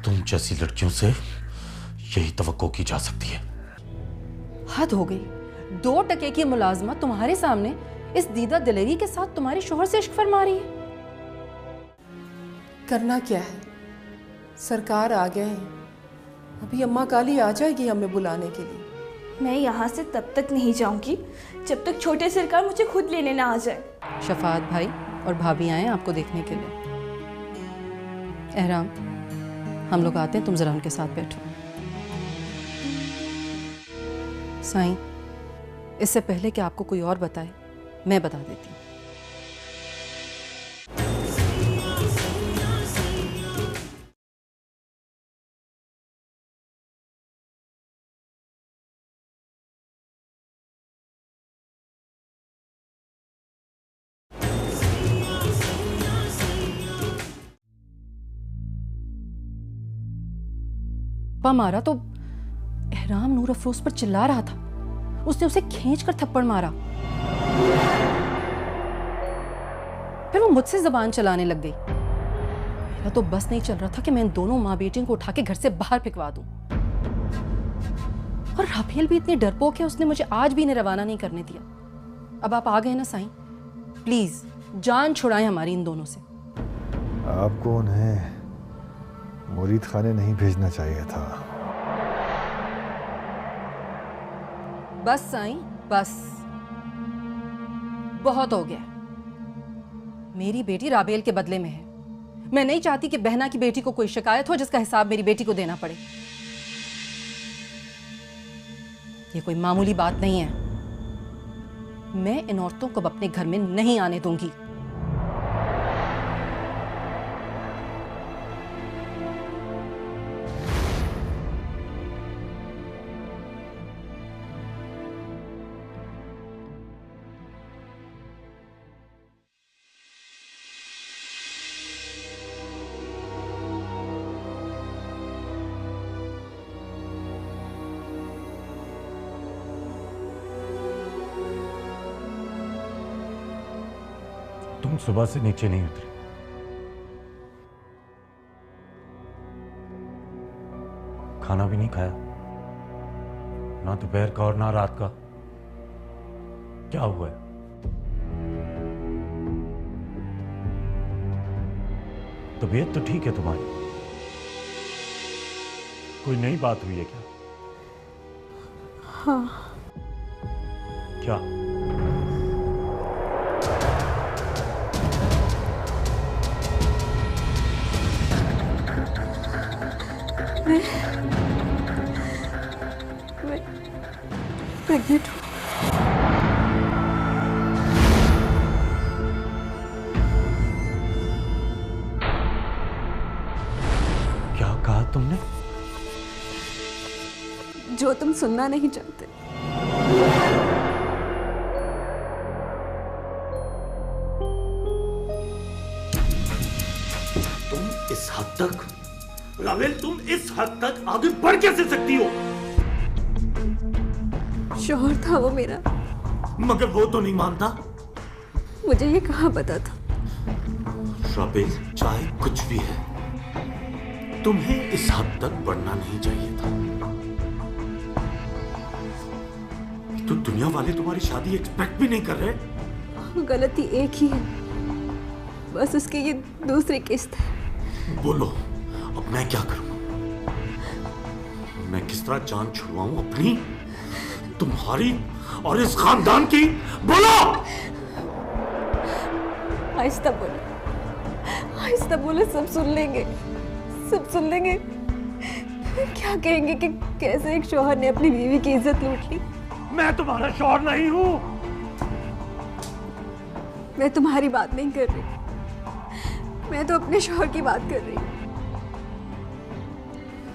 तुम जैसी लड़कियों से यही तवक्को की जा सकती है। हद हो गई। 2 टके की मुलाजमा तुम्हारे सामने इस दीदा दिलेरी के साथ तुम्हारे शोहर से इश्क फरमा रही है। करना क्या है, सरकार आ गए हैं, अभी अम्मा काली आ जाएगी हमें बुलाने के लिए। मैं यहाँ से तब तक नहीं जाऊँगी जब तक छोटे सरकार मुझे खुद लेने ना आ जाए। शफात भाई और भाभी आए आपको देखने के लिए। एहराम, हम लोग आते हैं, तुम जरा उनके साथ बैठो। साईं, इससे पहले कि आपको कोई और बताए, मैं बता देती हूँ। थप्पा मारा तो एहराम नूर अफरोज पर चिल्ला रहा था। उसने उसे खींचकर थप्पड़ मारा, फिर वो मुझसे जबान चलाने लग गई। मेरा तो बस नहीं चल रहा था कि मैं इन दोनों माँ बेटियों को उठा के घर से बाहर फेंकवा दूं। और राफेल भी इतनी डरपोक है, उसने मुझे आज भी इन्हें रवाना नहीं करने दिया। अब आप आ गए ना साईं, प्लीज जान छुड़ाएं हमारी इन दोनों से। आपको उन्हें मुरीद खाने नहीं भेजना चाहिए था। बस साईं, बस बहुत हो गया। मेरी बेटी राबेल के बदले में है। मैं नहीं चाहती कि बहना की बेटी को कोई शिकायत हो जिसका हिसाब मेरी बेटी को देना पड़े। ये कोई मामूली बात नहीं है। मैं इन औरतों को अपने घर में नहीं आने दूंगी। तुम सुबह से नीचे नहीं उतरी। खाना भी नहीं खाया, ना दोपहर का और ना रात का। क्या हुआ है? तबीयत तो ठीक है तुम्हारी? कोई नई बात हुई है क्या? हाँ। क्या? मैं प्रेग्नेंट हूँ। क्या कहा तुमने? जो तुम सुनना नहीं चाहते। तुम इस हद तक, रावेल, तुम इस हद तक आगे बढ़ कैसे सकती हो? शौहर था वो मेरा, मगर वो तो नहीं मानता। मुझे ये कहाँ पता था। रावेल, चाहे कुछ भी है, तुम्हें इस हद तक बढ़ना नहीं चाहिए था। तो दुनिया वाले तुम्हारी शादी एक्सपेक्ट भी नहीं कर रहे। गलती एक ही है, बस उसकी ये दूसरी किस्त है। बोलो, अब मैं क्या करूं? मैं किस तरह जान छुड़वाऊं अपनी, तुम्हारी और इस खानदान की? बोलो! आहिस्ता बोलो, आहिस्ता बोलो, सब सुन लेंगे, सब सुन लेंगे। क्या कहेंगे कि कैसे एक शौहर ने अपनी बीवी की इज्जत लूट ली। मैं तुम्हारा शौहर नहीं हूं। मैं तुम्हारी बात नहीं कर रही, मैं तो अपने शौहर की बात कर रही हूँ।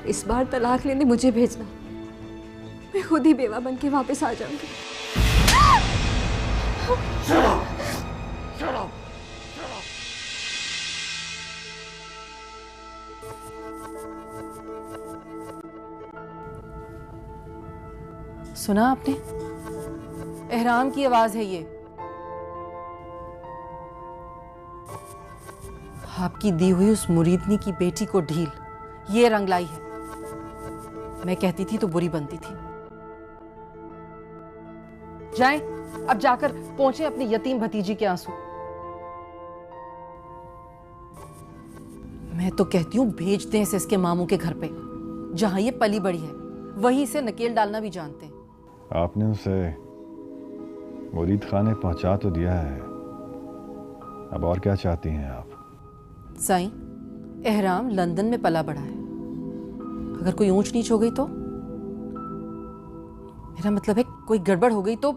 इस बार तलाक लेने मुझे भेजना, मैं खुद ही बेवा बन के वापस आ जाऊंगी। सुना आपने? एहराम की आवाज है ये। आपकी दी हुई उस मुरीदनी की बेटी को ढील ये रंग लाई है। मैं कहती थी तो बुरी बनती थी। जाएं, अब जाकर पहुंचे अपनी यतीम भतीजी के आंसू। मैं तो कहती हूं भेज दें इसे इसके मामू के घर पे, जहां ये पली बड़ी है। वहीं इसे नकेल डालना भी जानते हैं। आपने उसे मुरीद खाने पहुंचा तो दिया है, अब और क्या चाहती हैं आप? साईं, एहराम लंदन में पला बड़ा है। अगर कोई ऊंच नीच हो गई तो, मेरा मतलब है कोई गड़बड़ हो गई तो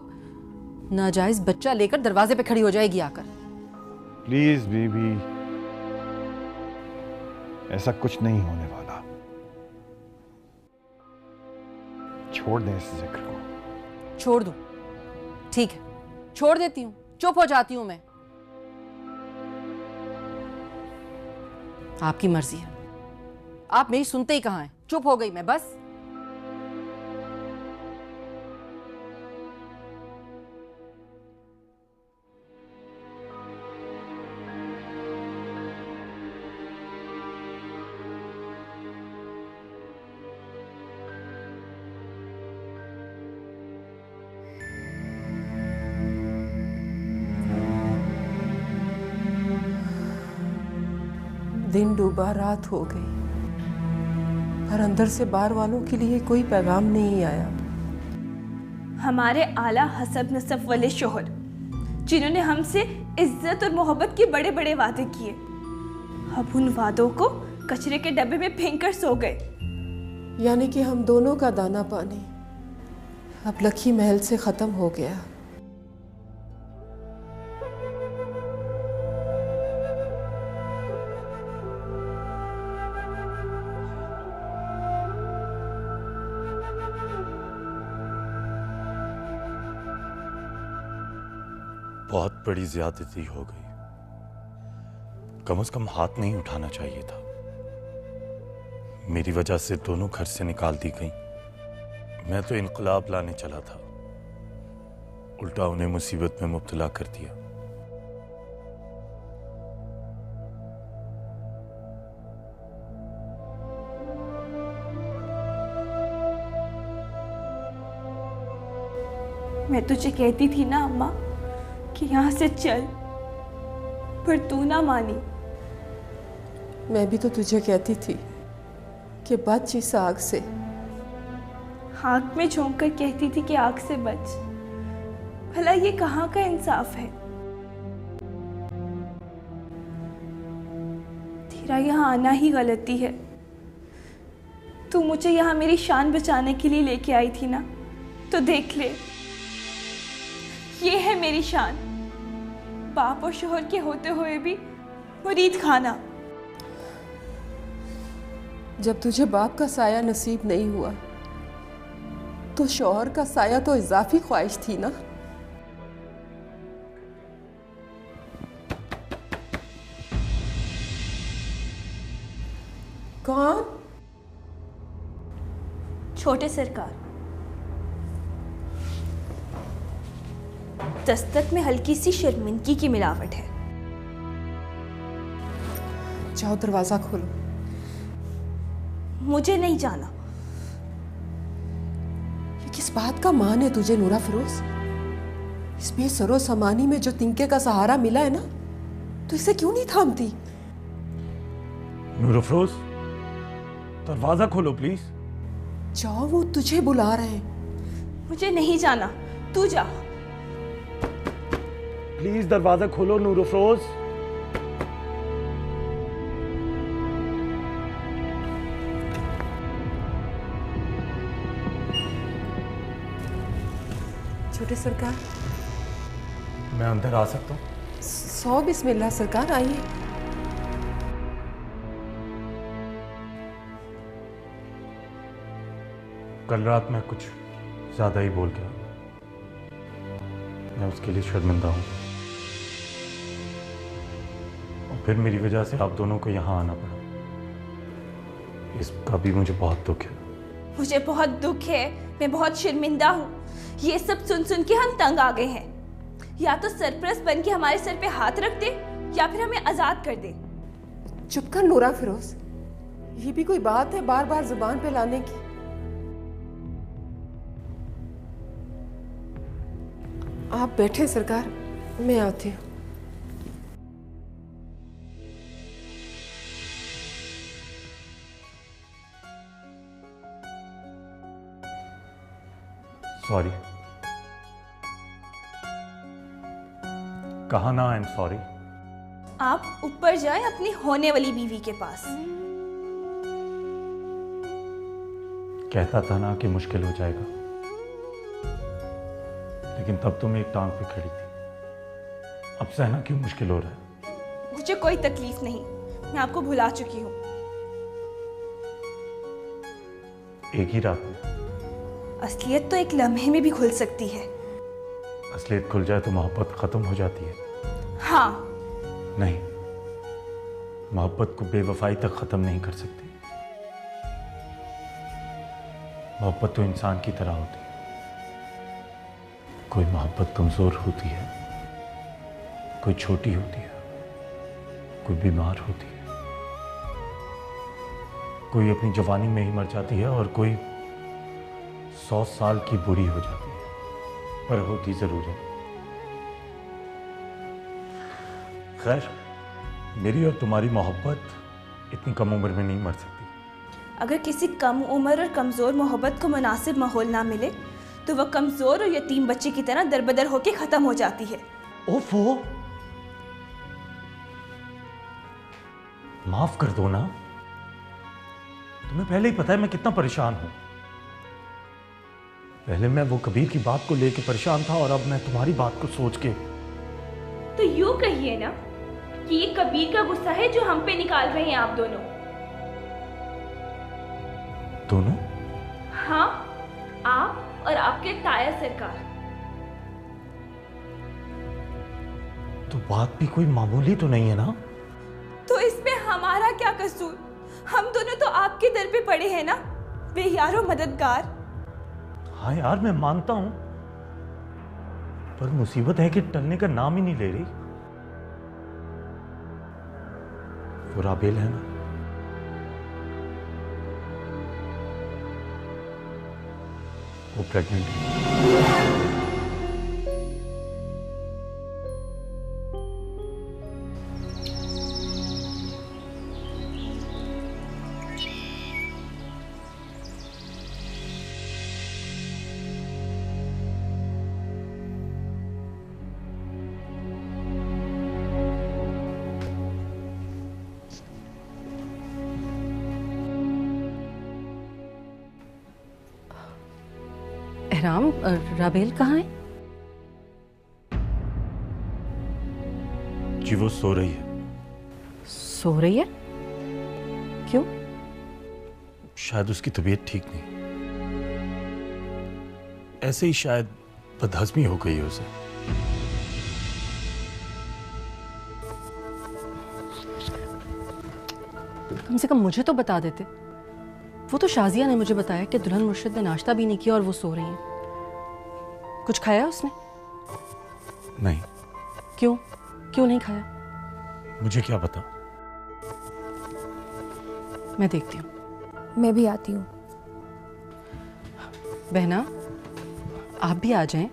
नाजायज बच्चा लेकर दरवाजे पे खड़ी हो जाएगी आकर। प्लीज बीबी, ऐसा कुछ नहीं होने वाला। छोड़ दें इस जिक्र को। छोड़ दूं? ठीक है, छोड़ देती हूं, चुप हो जाती हूं मैं। आपकी मर्जी है। आप मेरी सुनते ही कहां हैं? चुप हो गई मैं बस। दिन डूबा, रात हो गई, पर अंदर से बाहर वालों के लिए कोई पैगाम नहीं आया। हमारे आला हसब नसब वाले शोहर, जिन्होंने हमसे इज्जत और मोहब्बत के बड़े बड़े वादे किए, अब उन वादों को कचरे के डब्बे में फेंक कर सो गए। यानी कि हम दोनों का दाना पानी अब लखी महल से खत्म हो गया। बहुत बड़ी ज्यादती हो गई। कम से कम हाथ नहीं उठाना चाहिए था। मेरी वजह से दोनों घर से निकाल दी गई। मैं तो इनकलाब लाने चला था, उल्टा उन्हें मुसीबत में मुब्तला कर दिया। मैं तुझे कहती थी ना अम्मा कि यहाँ से चल, पर तू ना मानी। मैं भी तो तुझे कहती थी कि बच इस आग से। आग में झोंक कर कहती थी कि आग से बच। भला ये कहाँ का इंसाफ है? तेरा यहाँ आना ही गलती है। तू मुझे यहाँ मेरी शान बचाने के लिए लेके आई थी ना, तो देख ले, ये है मेरी शान। बाप और शोहर के होते हुए भी मुरीद खाना। जब तुझे बाप का साया नसीब नहीं हुआ तो शौहर का साया तो इजाफी ख्वाहिश थी ना। कौन? छोटे सरकार। दस्तक में हल्की सी शर्मिंदगी की मिलावट है। जाओ दरवाजा खोलो। मुझे नहीं जाना। ये किस बात का मान है तुझे नूरा फिरोज? इस बेसरो समानी में जो तिनके का सहारा मिला है ना, तो इसे क्यों नहीं थामती? नूर अफरोज, दरवाजा खोलो प्लीज। जाओ, वो तुझे बुला रहे हैं। मुझे नहीं जाना, तू जा। प्लीज दरवाजा खोलो नूर अफरोज। छोटे सरकार, मैं अंदर आ सकता हूँ? सौ बिस्मिल्लाह सरकार, आइए। कल रात मैं कुछ ज्यादा ही बोल गया। मैं उसके लिए शर्मिंदा हूँ, और फिर मेरी वजह से आप दोनों को यहाँ आना पड़ा। इसका भी मुझे बहुत दुख है। मुझे बहुत दुख है, मैं बहुत शर्मिंदा हूँ। ये सब सुन सुन के हम तंग आ गए हैं। या तो सरपरस्त बन के हमारे सर पे हाथ रख दे, या फिर हमें आजाद कर दे। चुप कर नूरा फिरोज, ये भी कोई बात है बार बार जुबान पे लाने की? आप बैठे सरकार, मैं आती हूँ। सॉरी। कहा ना आई एम सॉरी। आप ऊपर जाएं अपनी होने वाली बीवी के पास। कहता था ना कि मुश्किल हो जाएगा, लेकिन तब तुम एक टांग पे खड़ी थी। अब सहना क्यों मुश्किल हो रहा है? मुझे कोई तकलीफ नहीं, मैं आपको भुला चुकी हूँ। एक ही रात में असलियत तो एक लम्हे में भी खुल सकती है। असलियत खुल जाए तो मोहब्बत खत्म हो जाती है। हाँ। नहीं, मोहब्बत को बेवफाई तक खत्म नहीं कर सकते। मोहब्बत तो इंसान की तरह होती है। कोई मोहब्बत कमजोर होती है, कोई छोटी होती है, कोई बीमार होती है, कोई अपनी जवानी में ही मर जाती है और कोई 100 साल की बुरी हो जाती है, पर होती जरूर है। खैर, मेरी और तुम्हारी मोहब्बत इतनी कम उम्र में नहीं मर सकती। अगर किसी कम उम्र और कमज़ोर मोहब्बत को मुनासिब माहौल ना मिले तो वह कमज़ोर और यतीम बच्चे की तरह दरबदर होकर ख़त्म हो जाती है। ओफो, माफ कर दो ना। तुम्हें पहले ही पता है मैं कितना परेशान हूं। पहले मैं वो कबीर की बात को लेके परेशान था और अब मैं तुम्हारी बात को सोच के। तो यूं कहिए ना कि ये कबीर का गुस्सा है जो हम पे निकाल रहे हैं आप दोनों। दोनों? हाँ, आप और आपके ताया सरकार। तो बात भी कोई मामूली तो नहीं है ना? तो इसमें हमारा क्या कसूर? हम दोनों तो आपके दर पे पड़े हैं ना, बेयारो मददगार। हाँ यार, मैं मानता हूं, पर मुसीबत है कि टलने का नाम ही नहीं ले रही। वो राबेल है ना, वो प्रेग्नेंट है। एहराम, राबेल कहाँ है? जी वो सो रही है। सो रही है? क्यों? शायद उसकी तबीयत ठीक नहीं, ऐसे ही शायद बदहजमी हो गई है उसे। कम से कम मुझे तो बता देते। वो तो शाजिया ने मुझे बताया कि दुल्हन मुर्शिद ने नाश्ता भी नहीं किया और वो सो रही हैं। कुछ खाया उसने? नहीं। क्यों? क्यों नहीं खाया? मुझे क्या पता। मैं देखती हूँ। मैं भी आती हूँ। बहना, आप भी आ जाएं।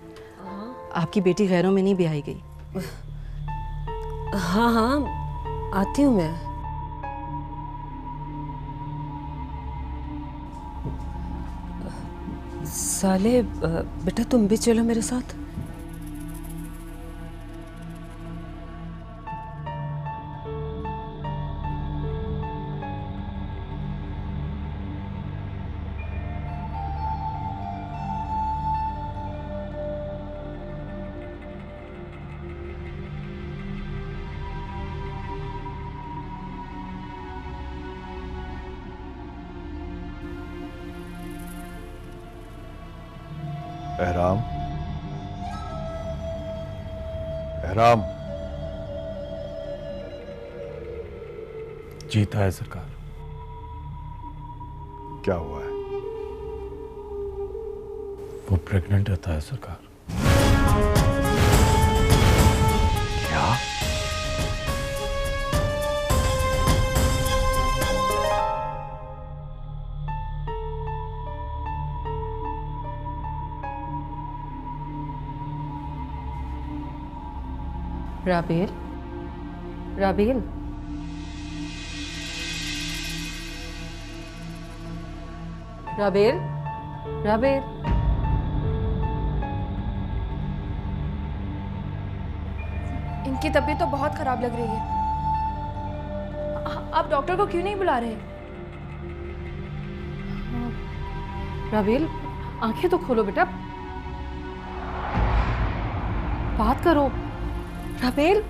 आपकी बेटी गैरों में नहीं ब्याही गई। हाँ हाँ, आती हूँ मैं। साले, बेटा तुम भी चलो मेरे साथ। एहराम, एहराम। जीता है सरकार। क्या हुआ है? वो प्रेग्नेंट रहता है सरकार। क्या? राबेल, राबेल, राबेल, राबेल। इनकी तबीयत तो बहुत खराब लग रही है। आप डॉक्टर को क्यों नहीं बुला रहे? राबेल, आंखें तो खोलो बेटा, बात करो। राबेल,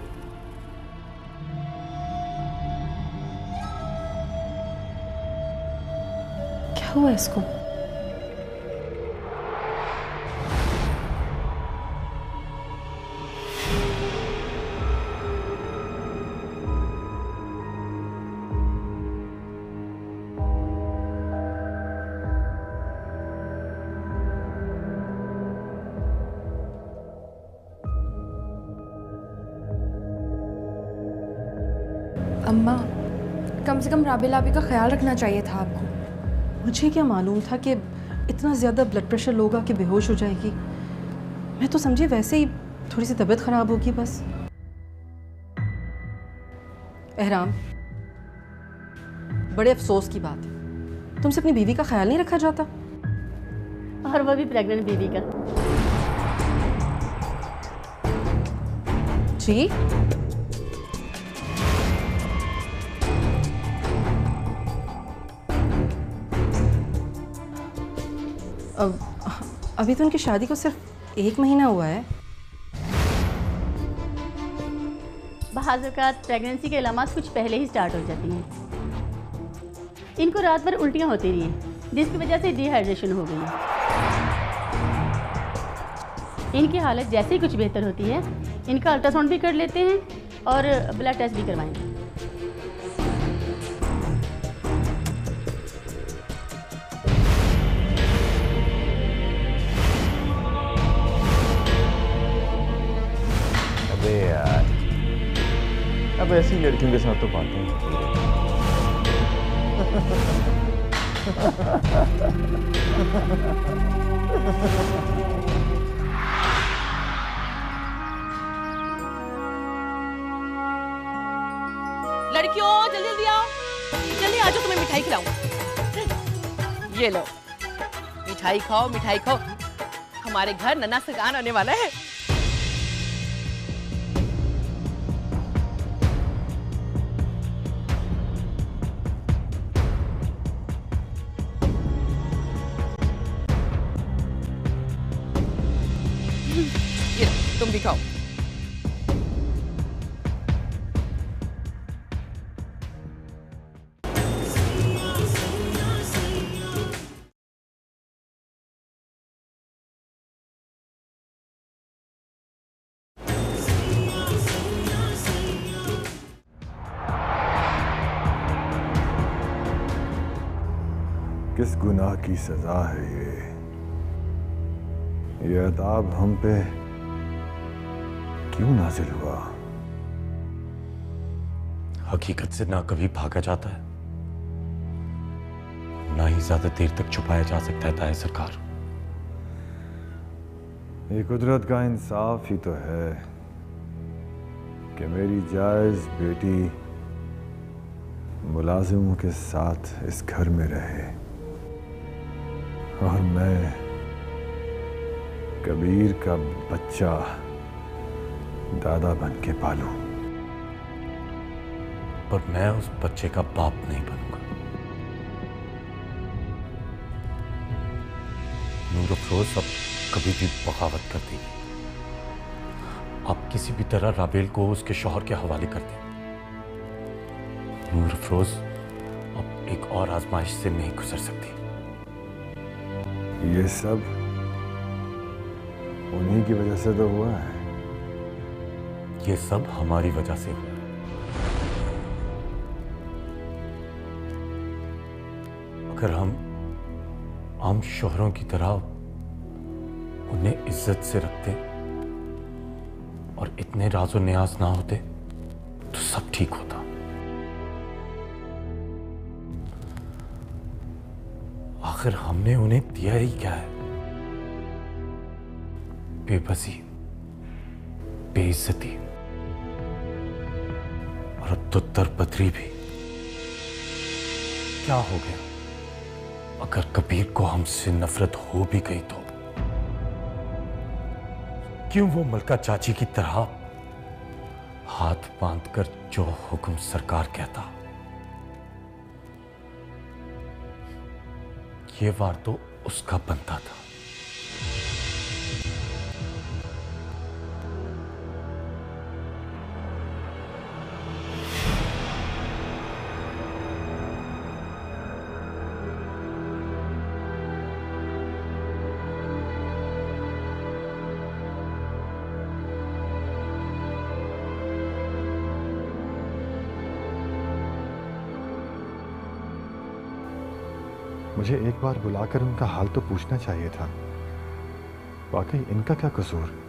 क्या हुआ इसको? अम्मा, कम से कम राबेल आबी का ख्याल रखना चाहिए था आपको। मुझे क्या मालूम था कि इतना ज़्यादा ब्लड प्रेशर लोगा कि बेहोश हो जाएगी। मैं तो समझी वैसे ही थोड़ी सी तबीयत ख़राब होगी बस। एहराम, बड़े अफसोस की बात है, तुमसे अपनी बीवी का ख्याल नहीं रखा जाता। और वो भी प्रेग्नेंट बीवी का। जी, अभी तो उनकी शादी को सिर्फ 1 महीना हुआ है। बाज़ औक़ात प्रेगनेंसी के अलामात कुछ पहले ही स्टार्ट हो जाती हैं। इनको रात भर उल्टियाँ होती रही हैं, जिसकी वजह से डिहाइड्रेशन हो गई है। इनकी हालत जैसे ही कुछ बेहतर होती है, इनका अल्ट्रासाउंड भी कर लेते हैं और ब्लड टेस्ट भी करवाएंगे। अब ऐसी लड़कियों के साथ तो बातें लड़कियों जल्दी जल्दी आओ, जल्दी आ जाओ, तुम्हें मिठाई खिलाऊं। ये लो मिठाई खाओ, मिठाई खाओ। हमारे घर नन्हा सगान आने वाला है। ये लो, तुम भी खाओ। किस गुनाह की सजा है ये अताब हम पे क्यों नाजिल हुआ? हकीकत से ना कभी भागा जाता है, ना ही ज्यादा देर तक छुपाया जा सकता है ताए सरकार। ये कुदरत का इंसाफ ही तो है कि मेरी जायज बेटी मुलाजिमों के साथ इस घर में रहे और मैं कबीर का बच्चा दादा बन के पालूं। पर मैं उस बच्चे का बाप नहीं बनूंगा। नूर अफरोज अब कभी भी बगावत कर देगी। आप किसी भी तरह राबेल को उसके शौहर के हवाले कर दें। नूर अफरोज अब एक और आजमाइश से नहीं गुजर सकती। ये सब उन्हीं की वजह से तो हुआ है। ये सब हमारी वजह से हुआ। अगर हम आम शोहरों की तरह उन्हें इज्जत से रखते और इतने राजो न्याज ना होते तो सब ठीक होता। आखिर हमने उन्हें दिया ही क्या है? बेबसी, बेइज्जती, और अब तो तरपतरी भी। क्या हो गया? अगर कबीर को हमसे नफरत हो भी गई तो क्यों वो मलका चाची की तरह हाथ बांधकर जो हुक्म सरकार कहता, ये वार तो उसका बनता था। मुझे एक बार बुलाकर उनका हाल तो पूछना चाहिए था। वाकई इनका क्या कसूर?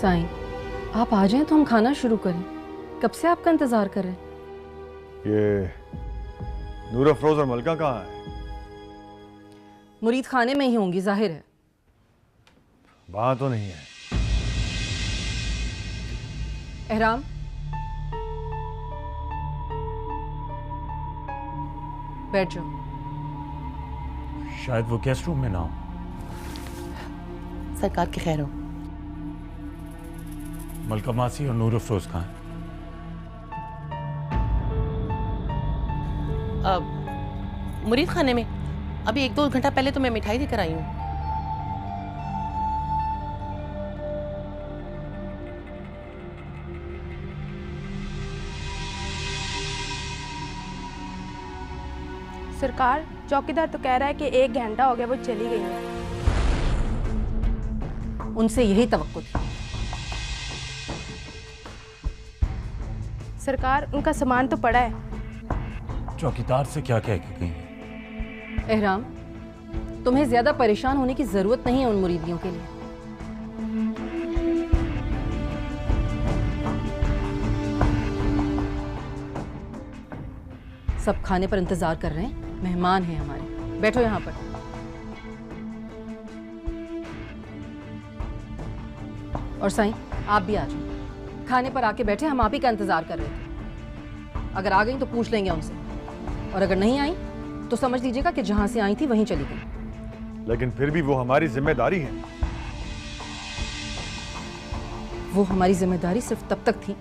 साईं, आप आ जाएं तो हम खाना शुरू करें। कब से आपका इंतजार कर रहे हैं। ये नूर अफरोज और मलका कहाँ है? मुरीद खाने में ही होंगी, जाहिर है। वहां तो नहीं है। एहराम, बैठ जाओ। शायद वो गेस्ट रूम में ना हो। सरकार की खैर हो। मलका मासी और नूर अफरोज कहाँ हैं? मुरीद खाने में। अभी 1-2 घंटा पहले तो मैं मिठाई देकर आई हूँ। सरकार, चौकीदार तो कह रहा है कि 1 घंटा हो गया वो चली गई है। उनसे यही तवक्को थी। सरकार, उनका सामान तो पड़ा है। चौकीदार से क्या कह के गई? एहराम, तुम्हें ज्यादा परेशान होने की जरूरत नहीं है उन मुरीदियों के लिए। सब खाने पर इंतजार कर रहे हैं, मेहमान हैं हमारे। बैठो यहाँ पर। और साईं, आप भी आ जाओ। खाने पर आके बैठे, हम आप ही का इंतजार कर रहे थे। अगर आ गई तो पूछ लेंगे उनसे, और अगर नहीं आई तो समझ लीजिएगा कि जहां से आई थी वहीं चली गई। लेकिन फिर भी वो हमारी जिम्मेदारी है। वो हमारी जिम्मेदारी सिर्फ तब तक थी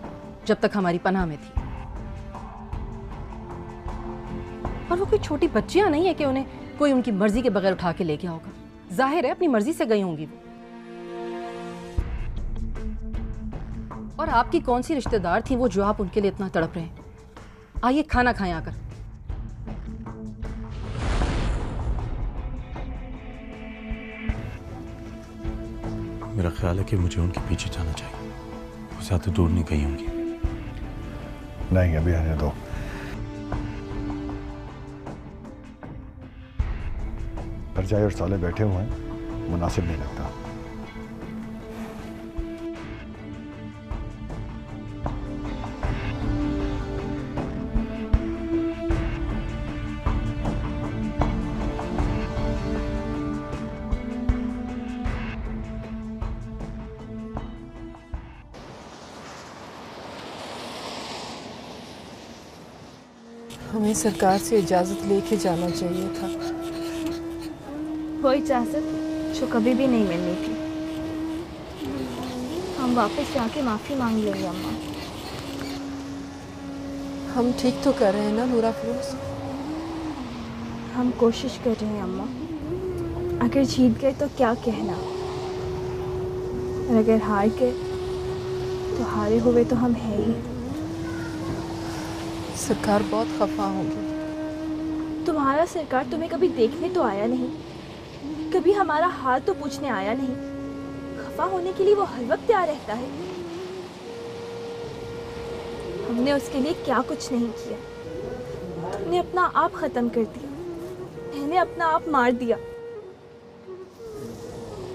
जब तक हमारी पनाह में थी। और वो कोई छोटी बच्चियां नहीं है कि उन्हें कोई उनकी मर्जी के बगैर उठा के ले गया होगा। जाहिर है अपनी मर्जी से गई होंगी वो। और आपकी कौन सी रिश्तेदार थी वो जो आप उनके लिए इतना तड़प रहे हैं? आइए खाना खाएं आकर। मेरा ख्याल है कि मुझे उनके पीछे जाना चाहिए। वो ज्यादा दूर नहीं गई होंगी। नहीं, अभी रहने दो। परजाई और साले बैठे हुए हैं, मुनासिब नहीं लगता। हमें सरकार से इजाज़त लेके जाना चाहिए था। वो इजाज़त जो कभी भी नहीं मिलनी थी। हम वापस जाके माफ़ी मांग लेंगे अम्मा। हम ठीक तो कर रहे हैं ना नूर अफरोज? हम कोशिश कर रहे हैं अम्मा। अगर जीत गए तो क्या कहना, और अगर हार गए तो हारे हुए तो हम हैं ही। सरकार बहुत खफा होगी। तुम्हारा सरकार तुम्हें कभी देखने तो आया नहीं, कभी हमारा हाल तो पूछने आया नहीं। खफा होने के लिए वो हर वक्त तैयार रहता है। हमने उसके लिए क्या कुछ नहीं किया। तुमने अपना आप खत्म कर दिया, मैंने अपना आप मार दिया,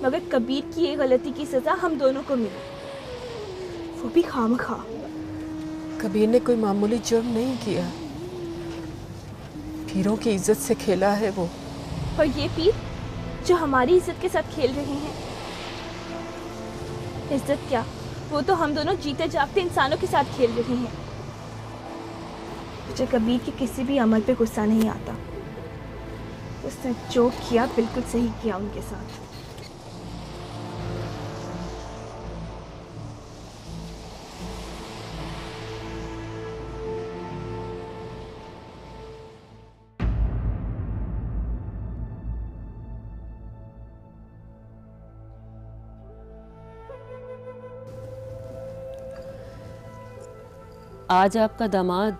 मगर कबीर की ये गलती की सजा हम दोनों को मिली, वो भी खामखा। कबीर ने कोई मामूली जुर्म नहीं किया, पीरों की इज्जत से खेला है वो। और ये पीर जो हमारी इज्जत के साथ खेल रहे हैं, इज्जत क्या, वो तो हम दोनों जीते जागते इंसानों के साथ खेल रहे हैं। मुझे कबीर के किसी भी अमल पे गुस्सा नहीं आता। उसने जो किया बिल्कुल सही किया उनके साथ। आज आपका दामाद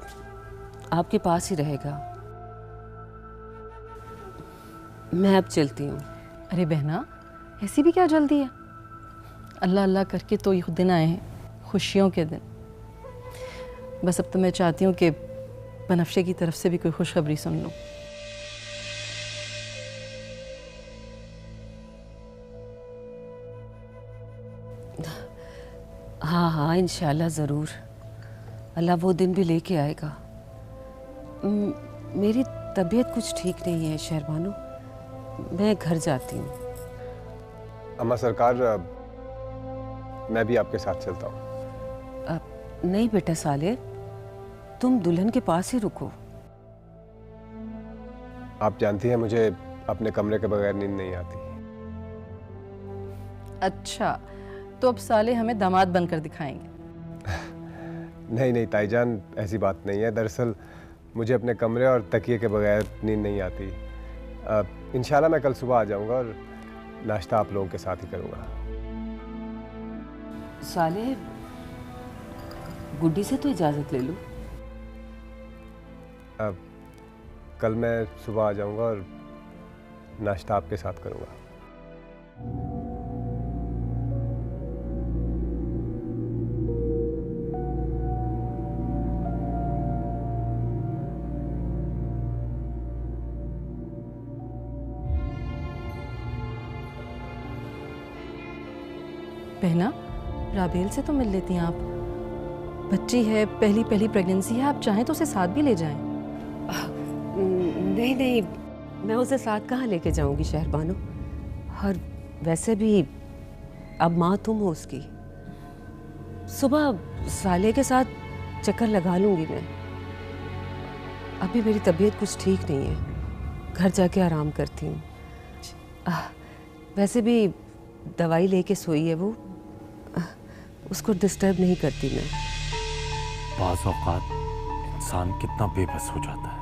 आपके पास ही रहेगा। मैं अब चलती हूँ। अरे बहना, ऐसी भी क्या जल्दी है? अल्लाह अल्लाह करके तो ये दिन आए हैं, खुशियों के दिन। बस अब तो मैं चाहती हूँ कि बनफ्शे की तरफ से भी कोई खुशखबरी सुन लूँ। हाँ हाँ, इंशाल्लाह ज़रूर। अल्लाह वो दिन भी लेके आएगा। मेरी तबीयत कुछ ठीक नहीं है शहरबानो, मैं घर जाती हूँ। अम्मा सरकार, मैं भी आपके साथ चलता हूँ। नहीं बेटा साले, तुम दुल्हन के पास ही रुको। आप जानती हैं मुझे अपने कमरे के बगैर नींद नहीं आती। अच्छा, तो अब साले हमें दामाद बनकर दिखाएंगे? नहीं नहीं ताईजान, ऐसी बात नहीं है। दरअसल मुझे अपने कमरे और तकिए के बगैर नींद नहीं आती। इंशाल्लाह मैं कल सुबह आ जाऊंगा और नाश्ता आप लोगों के साथ ही करूंगा। साले, गुड्डी से तो इजाज़त ले लो। कल मैं सुबह आ जाऊंगा और नाश्ता आपके साथ करूंगा। बहना, राबेल से तो मिल लेती हैं आप। बच्ची है, पहली प्रेगनेंसी है, आप चाहें तो उसे साथ भी ले जाएं। नहीं नहीं, मैं उसे साथ कहाँ लेके जाऊंगी शहरबानो। और वैसे भी अब माँ तुम हो उसकी। सुबह साले के साथ चक्कर लगा लूंगी मैं। अभी मेरी तबीयत कुछ ठीक नहीं है, घर जाके आराम करती हूँ। वैसे भी दवाई लेके सोई है वो, उसको डिस्टर्ब नहीं करती मैं। बाज़ औक़ात इंसान कितना बेबस हो जाता है,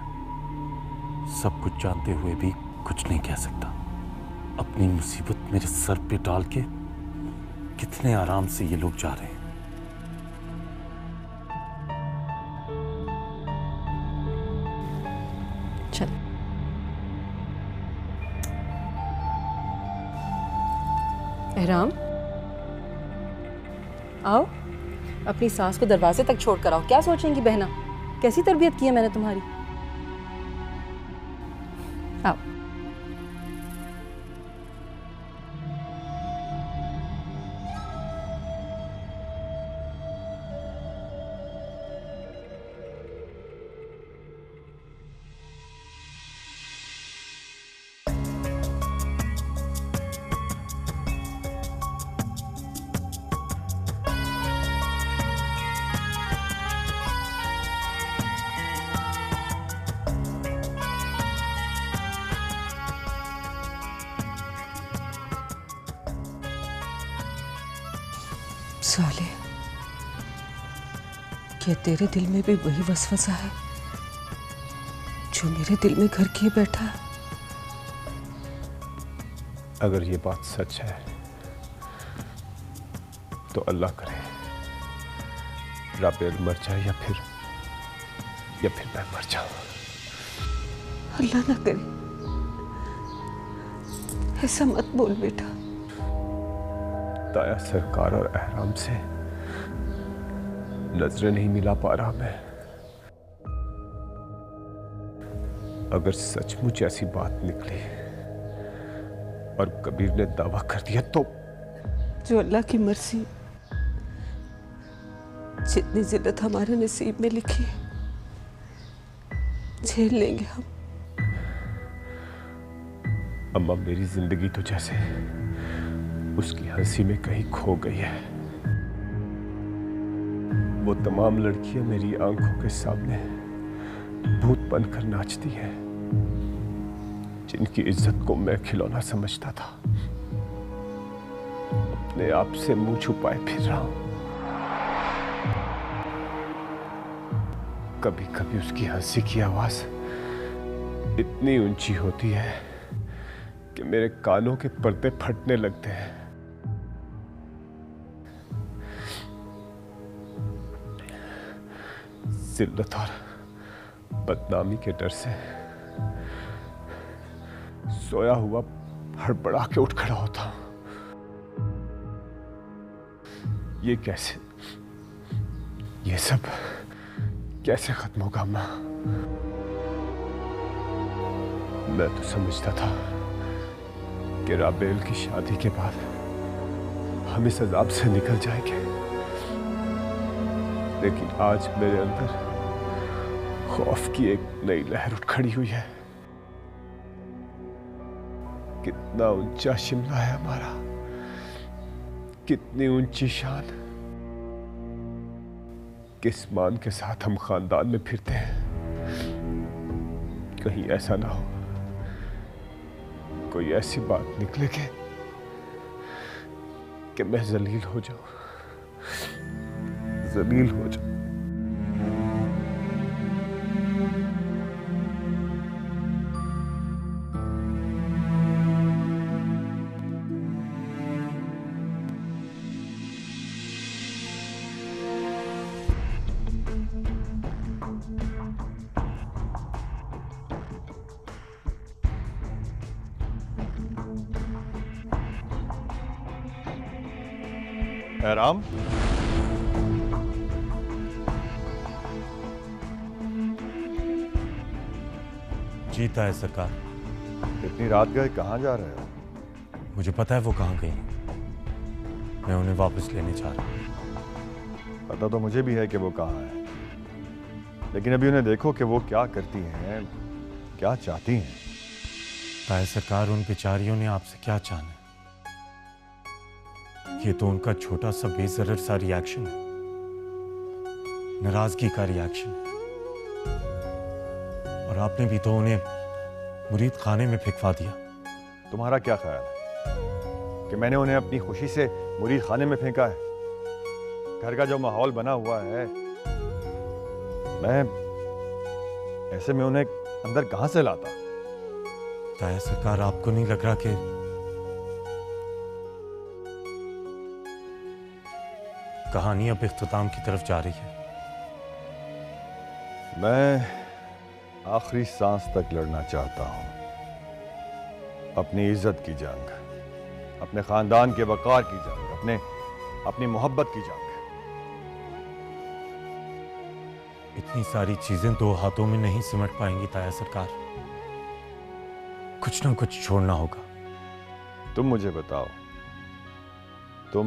सब कुछ जानते हुए भी कुछ नहीं कह सकता। अपनी मुसीबत मेरे सर पे डाल के कितने आराम से ये लोग जा रहे हैं। चल, एहराम आओ, अपनी सास को दरवाजे तक छोड़ कर आओ। क्या सोचेंगी बहना, कैसी तरबियत की है मैंने तुम्हारी। आओ। साले, क्या तेरे दिल में भी वही वसवसा है जो मेरे दिल में घर किए बैठा है? अगर ये बात सच है तो अल्लाह करे राबेल मर जाए या फिर मैं मर जाऊं। अल्लाह ना करे, ऐसा मत बोल बेटा। ताया सरकार और अहराम से नजरें नहीं मिला पा रहा मैं। अगर सचमुच ऐसी बात निकली और कबीर ने दावा कर दिया तो जो अल्लाह की मर्जी, जितनी जिल्लत हमारे नसीब में लिखी झेल लेंगे हम। अम्मा, मेरी जिंदगी तो जैसे उसकी हंसी में कहीं खो गई है। वो तमाम लड़कियां मेरी आंखों के सामने भूत बनकर नाचती हैं, जिनकी इज्जत को मैं खिलौना समझता था। अपने आप से मुंह छुपाए फिर रहा हूं। कभी कभी उसकी हंसी की आवाज इतनी ऊंची होती है कि मेरे कानों के पर्दे फटने लगते हैं। जिल्लत और बदनामी के डर से सोया हुआ हड़बड़ा के उठ खड़ा होता हूं। ये कैसे, ये सब कैसे खत्म होगा अम्मा? मैं तो समझता था कि राबेल की शादी के बाद हम इस अजाब से निकल जाएंगे, लेकिन आज मेरे अंदर खौफ की एक नई लहर उठ खड़ी हुई है। कितना ऊंचा शिमला है हमारा, कितनी ऊंची शान। किस मान के साथ हम खानदान में फिरते हैं। कहीं ऐसा ना हो कोई ऐसी बात निकले कि मैं जलील हो जाऊं, जलील हो जाऊं। राम, जीता है सरकार। इतनी रात गए कहाँ जा रहे हो? मुझे पता है वो कहाँ गई। मैं उन्हें वापस लेने जा रहा हूँ। पता तो मुझे भी है कि वो कहाँ है, लेकिन अभी उन्हें देखो कि वो क्या करती हैं, क्या चाहती हैं। ताया सरकार, उन बेचारियों ने आपसे क्या चाहना है? ये तो उनका छोटा सा बेजरर सा रिएक्शन है, नाराजगी का रिएक्शन है। और आपने भी तो उन्हें मुरीद खाने में फेंकवा दिया। तुम्हारा क्या ख्याल है कि मैंने उन्हें अपनी खुशी से मुरीद खाने में फेंका है? घर का जो माहौल बना हुआ है, मैं ऐसे में उन्हें अंदर कहां से लाता? ताया सरकार, आपको नहीं लग रहा कि कहानी अब इख्तिताम की तरफ जा रही है? मैं आखिरी सांस तक लड़ना चाहता हूं, अपनी इज्जत की जंग, अपने खानदान के वकार की जंग, अपनी मोहब्बत की जंग। इतनी सारी चीजें दो हाथों में नहीं सिमट पाएंगी ताया सरकार। कुछ ना कुछ छोड़ना होगा। तुम मुझे बताओ, तुम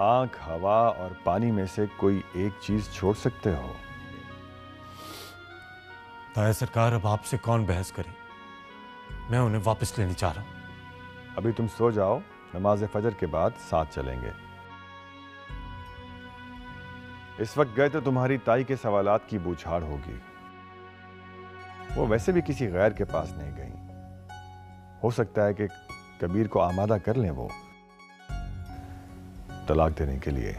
आंख, हवा और पानी में से कोई एक चीज छोड़ सकते हो? ताया सरकार, अब आपसे कौन बहस करे? मैं उन्हें वापस लेने जा रहा हूं। अभी तुम सो जाओ, नमाज फजर के बाद साथ चलेंगे। इस वक्त गए तो तुम्हारी ताई के सवालात की बूछाड़ होगी। वो वैसे भी किसी गैर के पास नहीं गई। हो सकता है कि कबीर को आमादा कर लें वो तलाक देने के लिए।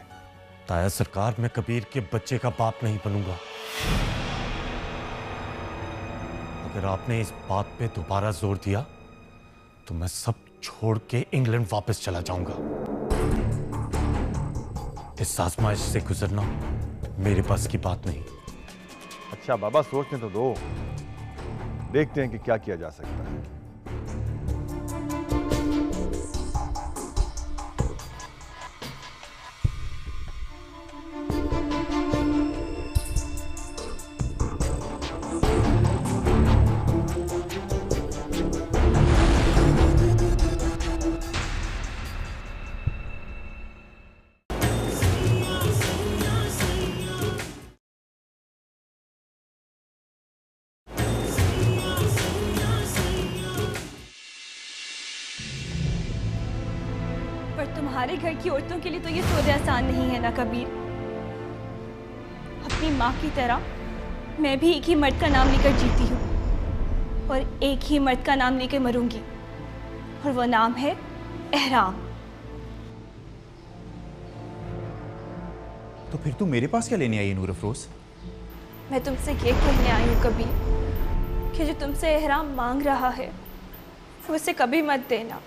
ताया सरकार, मैं कबीर के बच्चे का बाप नहीं बनूंगा। अगर आपने इस बात पे दोबारा जोर दिया तो मैं सब छोड़ के इंग्लैंड वापस चला जाऊंगा। इस आजमाइश से गुजरना मेरे पास की बात नहीं। अच्छा बाबा, सोचने तो दो, देखते हैं कि क्या किया जा सकता है। तुम्हारे घर की औरतों के लिए तो ये सोच आसान नहीं है ना कबीर। अपनी माँ की तरह मैं भी एक ही मर्द का नाम लेकर जीती हूँ और एक ही मर्द का नाम लेकर मरूंगी, और वो नाम है एहराम। तो फिर तू मेरे पास क्या लेने आई है नूर अफरोज? मैं तुमसे ये कहने आई हूँ कबीर कि जो तुमसे एहराम मांग रहा है वो उसे कभी मत देना।